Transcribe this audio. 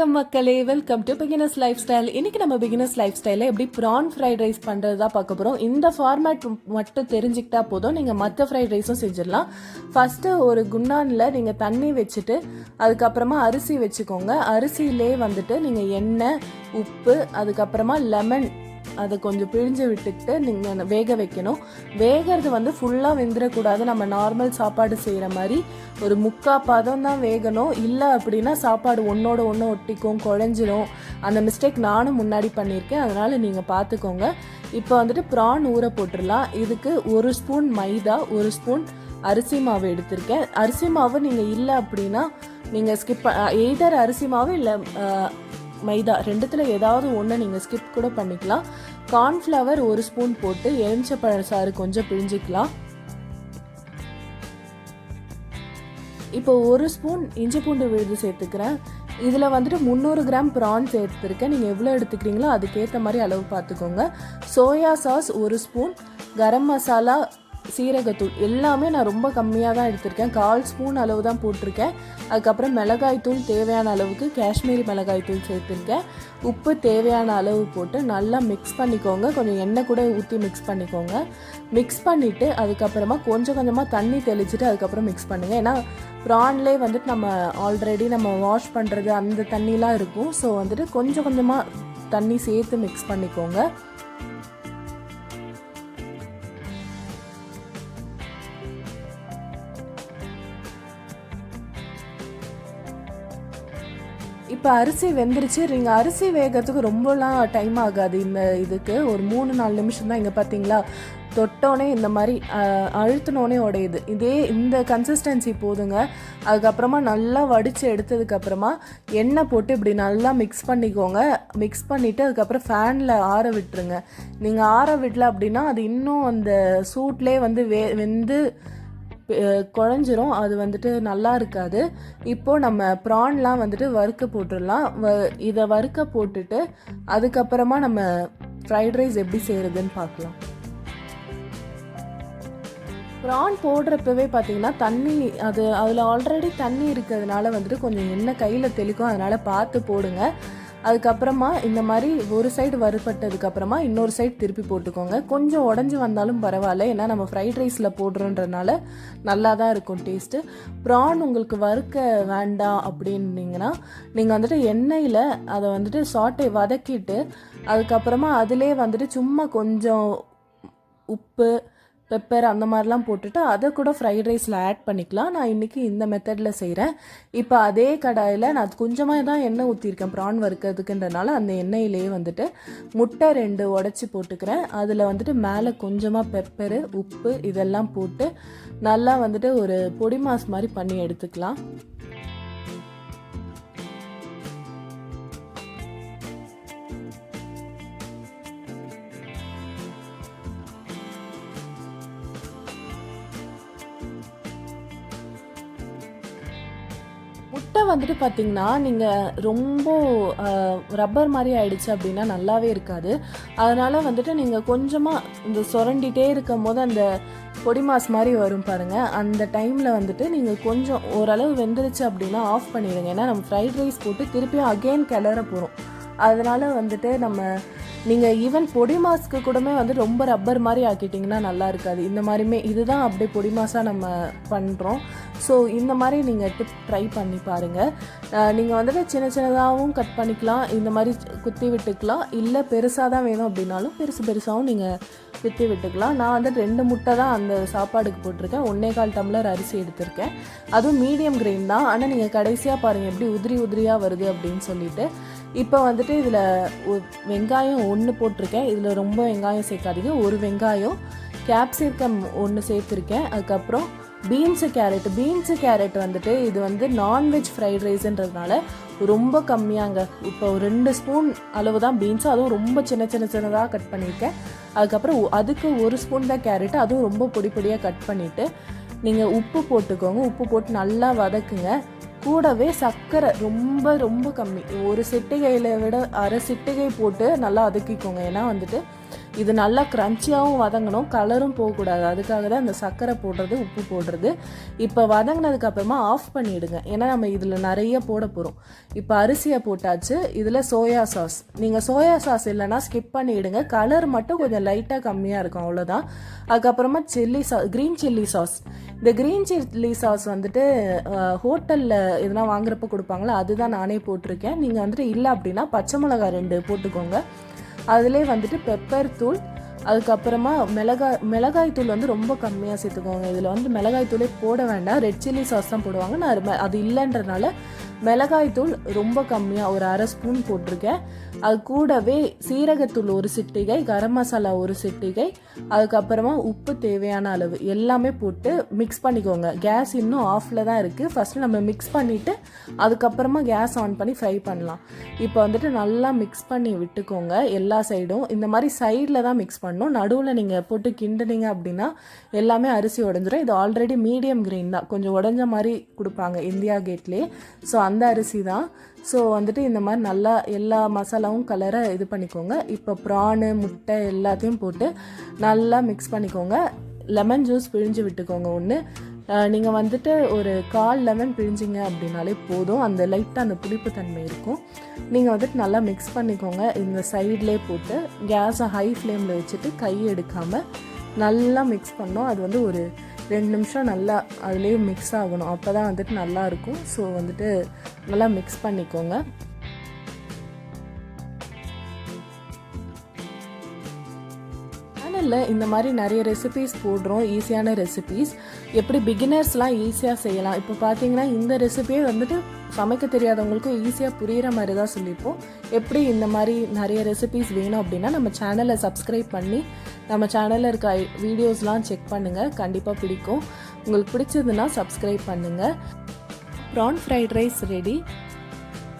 வணக்கம் மக்களே, welcome to beginners life style. இன்றைக்கி நம்ம பிகினர்ஸ் லைஃப் ஸ்டைலில் எப்படி ப்ரான் ஃப்ரைட் ரைஸ் பண்ணுறது தான் பார்க்க போகிறோம். இந்த ஃபார்மேட் மட்டும் தெரிஞ்சுக்கிட்டா போதும், நீங்கள் மற்ற ஃப்ரைட் ரைஸும் செஞ்சிடலாம். ஃபஸ்ட்டு ஒரு குண்டானில் நீங்கள் தண்ணி வச்சுட்டு அதுக்கப்புறமா அரிசி வச்சுக்கோங்க. அரிசியிலே வந்துட்டு நீங்கள் எண்ணெய், உப்பு, அதுக்கப்புறமா லெமன் அதை கொஞ்சம் பிழிஞ்சு விட்டுக்கிட்டு நீங்கள் வேக வைக்கணும். வேகிறது வந்து ஃபுல்லாக வெந்துடக்கூடாது. நம்ம நார்மல் சாப்பாடு செய்கிற மாதிரி ஒரு 3/4 பதம் தான் வேகணும். இல்லை அப்படின்னா சாப்பாடு ஒன்றோட ஒன்று ஒட்டிக்கும், குழஞ்சிரும். அந்த மிஸ்டேக் நானும் முன்னாடி பண்ணியிருக்கேன், அதனால் நீங்கள் பார்த்துக்கோங்க. இப்போ வந்துட்டு ப்ரான் ஊற போட்டுடலாம். இதுக்கு 1 ஸ்பூன் மைதா, 1 ஸ்பூன் அரிசி மாவு எடுத்திருக்கேன். அரிசி மாவு நீங்கள் இல்லை அப்படின்னா நீங்கள் ஸ்கிப் எய்தர் அரிசி மாவு இல்லை மைதா, ரெண்டுத்தில் ஏதாவது ஒன்று நீங்கள் ஸ்கிப் கூட பண்ணிக்கலாம். கார்ன்ஃப்ளவர் 1 ஸ்பூன் போட்டு எலுமிச்சப்பழ சாறு கொஞ்சம் பிழிஞ்சிக்கலாம். இப்போ 1 ஸ்பூன் இஞ்சி பூண்டு விழுது சேர்த்துக்கிறேன். இதில் வந்துட்டு 300 கிராம் ப்ரான் சேர்த்துருக்கேன். நீங்கள் எவ்வளோ எடுத்துக்கிறீங்களோ அதுக்கேற்ற மாதிரி அளவு பார்த்துக்கோங்க. Soya sauce 1 spoon, garam masala, சீரகத்தூள் எல்லாமே நான் ரொம்ப கம்மியாக தான் எடுத்திருக்கேன். 1/4 ஸ்பூன் அளவு தான் போட்டிருக்கேன். அதுக்கப்புறம் மிளகாய்த்தூள் தேவையான அளவுக்கு காஷ்மீரி மிளகாய்த்தூள் சேர்த்துருக்கேன். உப்பு தேவையான அளவு போட்டு நல்லா மிக்ஸ் பண்ணிக்கோங்க. கொஞ்சம் எண்ணெய் கூட ஊற்றி மிக்ஸ் பண்ணிக்கோங்க. மிக்ஸ் பண்ணிவிட்டு அதுக்கப்புறமா கொஞ்சம் கொஞ்சமாக தண்ணி தெளிச்சுட்டு அதுக்கப்புறம் மிக்ஸ் பண்ணுங்கள். ஏன்னா ப்ரான்லேயே வந்துட்டு நம்ம ஆல்ரெடி நம்ம வாஷ் பண்ணுறது அந்த தண்ணிலாம் இருக்கும். ஸோ வந்துட்டு கொஞ்சம் கொஞ்சமாக தண்ணி சேர்த்து மிக்ஸ் பண்ணிக்கோங்க. இப்போ அரிசி வெந்துருச்சு. நீங்கள் அரிசி வேகிறதுக்கு ரொம்பலாம் டைம் ஆகாது. இந்த இதுக்கு ஒரு 3-4 நிமிஷம் தான். இங்கே பார்த்தீங்களா, தொட்டோடனே இந்த மாதிரி அழுத்தினோடனே உடையுது. இந்த கன்சிஸ்டன்சி போதுங்க. அதுக்கப்புறமா நல்லா வடித்து எடுத்ததுக்கப்புறமா எண்ணெய் போட்டு இப்படி நல்லா மிக்ஸ் பண்ணிக்கோங்க. மிக்ஸ் பண்ணிவிட்டு அதுக்கப்புறம் ஃபேனில் ஆற விட்டுருங்க. நீங்கள் ஆற விடல அப்படின்னா அது இன்னும் அந்த சூட்லேயே வந்து வெந்து குழஞ்சிரும். அது வந்துட்டு நல்லா இருக்காது. இப்போது நம்ம ப்ரான்லாம் வந்துட்டு வறுக்க போட்டுடலாம். இதை வறுக்க போட்டுட்டு அதுக்கப்புறமா நம்ம ஃப்ரைட் ரைஸ் எப்படி செய்கிறதுன்னு பார்க்கலாம். ப்ரான் போடுறப்பவே பார்த்தீங்கன்னா தண்ணி அதில் ஆல்ரெடி தண்ணி இருக்கிறதுனால வந்துட்டு கொஞ்சம் எண்ணெய் கையில் தெளிக்கும். அதனால் பார்த்து போடுங்க. அதுக்கப்புறமா இந்த மாதிரி ஒரு சைடு வறுப்பட்டதுக்கப்புறமா இன்னொரு சைடு திருப்பி போட்டுக்கோங்க. கொஞ்சம் உடஞ்சி வந்தாலும் பரவாயில்ல, ஏன்னா நம்ம ஃப்ரைட் ரைஸில் போடுறோன்றனால நல்லா தான் இருக்கும் டேஸ்ட்டு. ப்ரான் உங்களுக்கு வறுக்க வேண்டாம் அப்படின்னீங்கன்னா நீங்கள் வந்துட்டு எண்ணெயில் அதை வந்துட்டு சாட்டை வதக்கிட்டு அதுக்கப்புறமா அதிலே வந்துட்டு சும்மா கொஞ்சம் உப்பு, பெப்பர் அந்த மாதிரிலாம் போட்டுட்டு அதை கூட ஃப்ரைட் ரைஸில் ஆட் பண்ணிக்கலாம். நான் இன்றைக்கி இந்த மெத்தடில் செய்கிறேன். இப்போ அதே கடாயில் நான் கொஞ்சமாக தான் எண்ணெய் ஊற்றிருக்கேன் ப்ரான் வறுக்கிறதுக்குன்றனால. அந்த எண்ணெயிலேயே வந்துட்டு முட்டை 2 உடச்சி போட்டுக்கிறேன். அதில் வந்துட்டு மேலே கொஞ்சமாக பெப்பரு, உப்பு இதெல்லாம் போட்டு நல்லா வந்துட்டு ஒரு பொடி மாஸ் மாதிரி பண்ணி எடுத்துக்கலாம். முட்டை வந்துட்டு பார்த்திங்கன்னா நீங்கள் ரொம்ப ரப்பர் மாதிரி ஆயிடுச்சு அப்படின்னா நல்லாவே இருக்காது. அதனால் வந்துட்டு நீங்கள் கொஞ்சமாக இந்த சுரண்டிகிட்டே இருக்கும் போது அந்த பொடி மாஸ் மாதிரி வரும் பாருங்கள். அந்த டைமில் வந்துட்டு நீங்கள் கொஞ்சம் ஓரளவு வெந்துருச்சு அப்படின்னா ஆஃப் பண்ணிடுங்க. ஏன்னா நம்ம ஃப்ரைட் ரைஸ் போட்டு திருப்பியும் அகெயின் கிளற போகிறோம். அதனால் வந்துட்டு நீங்கள் ஈவன் பொடி மாஸ்க்கு கூடமே வந்து ரொம்ப ரப்பர் மாதிரி ஆக்கிட்டிங்கன்னா நல்லா இருக்காது. இந்த மாதிரியுமே இதுதான் அப்படியே பொடி மாஸாக நம்ம பண்ணுறோம். ஸோ இந்த மாதிரி நீங்கள் டிப் ட்ரை பண்ணி பாருங்கள். நீங்கள் வந்துட்டு சின்ன சின்னதாகவும் கட் பண்ணிக்கலாம், இந்த மாதிரி குத்தி விட்டுக்கலாம். இல்லை பெருசாக தான் வேணும் அப்படின்னாலும் பெருசாகவும் நீங்கள் குத்தி விட்டுக்கலாம். நான் வந்துட்டு 2 முட்டை தான் அந்த சாப்பாடுக்கு போட்டிருக்கேன். 1/4 டம்ளர் அரிசி எடுத்திருக்கேன். அதுவும் மீடியம் கிரெயின் தான். ஆனால் நீங்கள் கடைசியாக பாருங்கள் எப்படி உதிரியாக வருது அப்படின்னு சொல்லிட்டு. இப்போ வந்துட்டு இதில் வெங்காயம் 1 போட்டிருக்கேன். இதில் ரொம்ப வெங்காயம் சேர்க்காதீங்க. 1 வெங்காயம், கேப்சிகம் 1 சேர்த்துருக்கேன். அதுக்கப்புறம் பீன்ஸு கேரட் வந்துட்டு இது வந்து நான்வெஜ் ஃப்ரைட் ரைஸுன்றதுனால ரொம்ப கம்மியாங்க. இப்போ 2 ஸ்பூன் அளவு தான் பீன்ஸு, அதுவும் ரொம்ப சின்னதாக கட் பண்ணியிருக்கேன். அதுக்கப்புறம் அதுக்கு 1 ஸ்பூன் தான் கேரட், அதுவும் ரொம்ப பொடியாக கட் பண்ணிவிட்டு நீங்கள் உப்பு போட்டுக்கோங்க. உப்பு போட்டு நல்லா வதக்குங்க. கூடவே சர்க்கரை ரொம்ப கம்மி, 1 சிட்டிகையில் விட 1/2 சிட்டிகை போட்டு நல்லா வதக்கிக்கோங்க. ஏன்னா வந்துட்டு இது நல்லா க்ரன்ச்சியாகவும் வதங்கணும், கலரும் போகக்கூடாது. அதுக்காக தான் இந்த சர்க்கரை போடுறது, உப்பு போடுறது. இப்போ வதங்கினதுக்கப்புறமா ஆஃப் பண்ணிவிடுங்க, ஏன்னா நம்ம இதில் நிறைய போட போகிறோம். இப்போ அரிசியை போட்டாச்சு. இதில் சோயா சாஸ், நீங்கள் சோயா சாஸ் இல்லைன்னா ஸ்கிப் பண்ணிவிடுங்க, கலர் மட்டும் கொஞ்சம் லைட்டாக கம்மியாக இருக்கும், அவ்வளோதான். அதுக்கப்புறமா க்ரீன் சில்லி சாஸ். இந்த க்ரீன் சில்லி சாஸ் வந்துட்டு ஹோட்டலில் எதுனா வாங்குறப்ப கொடுப்பாங்களா, அதுதான் நானே போட்டிருக்கேன். நீங்கள் வந்துட்டு இல்லை அப்படின்னா பச்சை மிளகாய் 2 போட்டுக்கோங்க. அதிலே வந்துட்டு பெப்பர் தூள், அதுக்கப்புறமா மிளகாய் தூள் வந்து ரொம்ப கம்மியாக சேர்த்துக்கோங்க. இதில் வந்து மிளகாய் தூளே போட வேண்டாம், ரெட் சில்லி சாஸ் தான் போடுவாங்க. நான் அது இல்லைன்றனால மிளகாய் தூள் ரொம்ப கம்மியாக ஒரு 1/2 ஸ்பூன் போட்டிருக்கேன். அது கூடவே சீரகத்தூள் 1 சிட்டிகை, கரம் மசாலா 1 சிட்டிகை, அதுக்கப்புறமா உப்பு தேவையான அளவு எல்லாமே போட்டு மிக்ஸ் பண்ணிக்கோங்க. கேஸ் இன்னும் ஆஃபில் தான் இருக்குது. ஃபஸ்ட்டு நம்ம மிக்ஸ் பண்ணிவிட்டு அதுக்கப்புறமா கேஸ் ஆன் பண்ணி ஃப்ரை பண்ணலாம். இப்போ வந்துட்டு நல்லா மிக்ஸ் பண்ணி விட்டுக்கோங்க எல்லா சைடும். இந்த மாதிரி சைடில் தான் மிக்ஸ் பண்ணணும், நடுவில் நீங்கள் போட்டு கிண்டுனீங்க அப்படின்னா எல்லாமே அரிசி உடஞ்சிரும். இது ஆல்ரெடி மீடியம் கிரெயின் தான், கொஞ்சம் உடஞ்ச மாதிரி கொடுப்பாங்க இந்தியா கேட்லேயே. ஸோ அந்த அரிசி தான். ஸோ வந்துட்டு இந்த மாதிரி நல்லா எல்லா மசாலாவும் கலரை இது பண்ணிக்கோங்க. இப்போ ப்ரானு, முட்டை எல்லாத்தையும் போட்டு நல்லா மிக்ஸ் பண்ணிக்கோங்க. லெமன் ஜூஸ் பிழிஞ்சு விட்டுக்கோங்க ஒன்று. நீங்கள் வந்துட்டு ஒரு 1/4 லெமன் பிழிஞ்சிங்க அப்படின்னாலே போதும், அந்த லைட்டாக அந்த புளிப்பு தன்மை இருக்கும். நீங்கள் வந்துட்டு நல்லா மிக்ஸ் பண்ணிக்கோங்க. இந்த சைட்லேயே போட்டு கேஸை ஹை ஃப்ளேமில் வச்சுட்டு கை எடுக்காமல் நல்லா மிக்ஸ் பண்ணோம். அது வந்து ஒரு 2 நிமிஷம் நல்லா அதுலேயே மிக்ஸ் ஆகணும், அப்போ தான் வந்துட்டு நல்லாயிருக்கும். ஸோ வந்துட்டு நல்லா மிக்ஸ் பண்ணிக்கோங்க. சேனலில் இந்த மாதிரி நிறைய ரெசிபீஸ் போடுறோம், ஈஸியான ரெசிபீஸ், எப்படி பிகினர்ஸ்லாம் ஈஸியாக செய்யலாம். இப்போ பார்த்தீங்கன்னா இந்த ரெசிபியே வந்துட்டு சமைக்க தெரியாதவங்களுக்கும் ஈஸியாக புரிகிற மாதிரி தான் சொல்லியிருப்போம். எப்படி இந்த மாதிரி நிறைய ரெசிபீஸ் வேணும் அப்படின்னா நம்ம சேனலை சப்ஸ்கிரைப் பண்ணி நம்ம சேனலில் இருக்க வீடியோஸ்லாம் செக் பண்ணுங்கள், கண்டிப்பாக பிடிக்கும். உங்களுக்கு பிடிச்சதுன்னா சப்ஸ்கிரைப் பண்ணுங்கள். PRAN fried rice ready.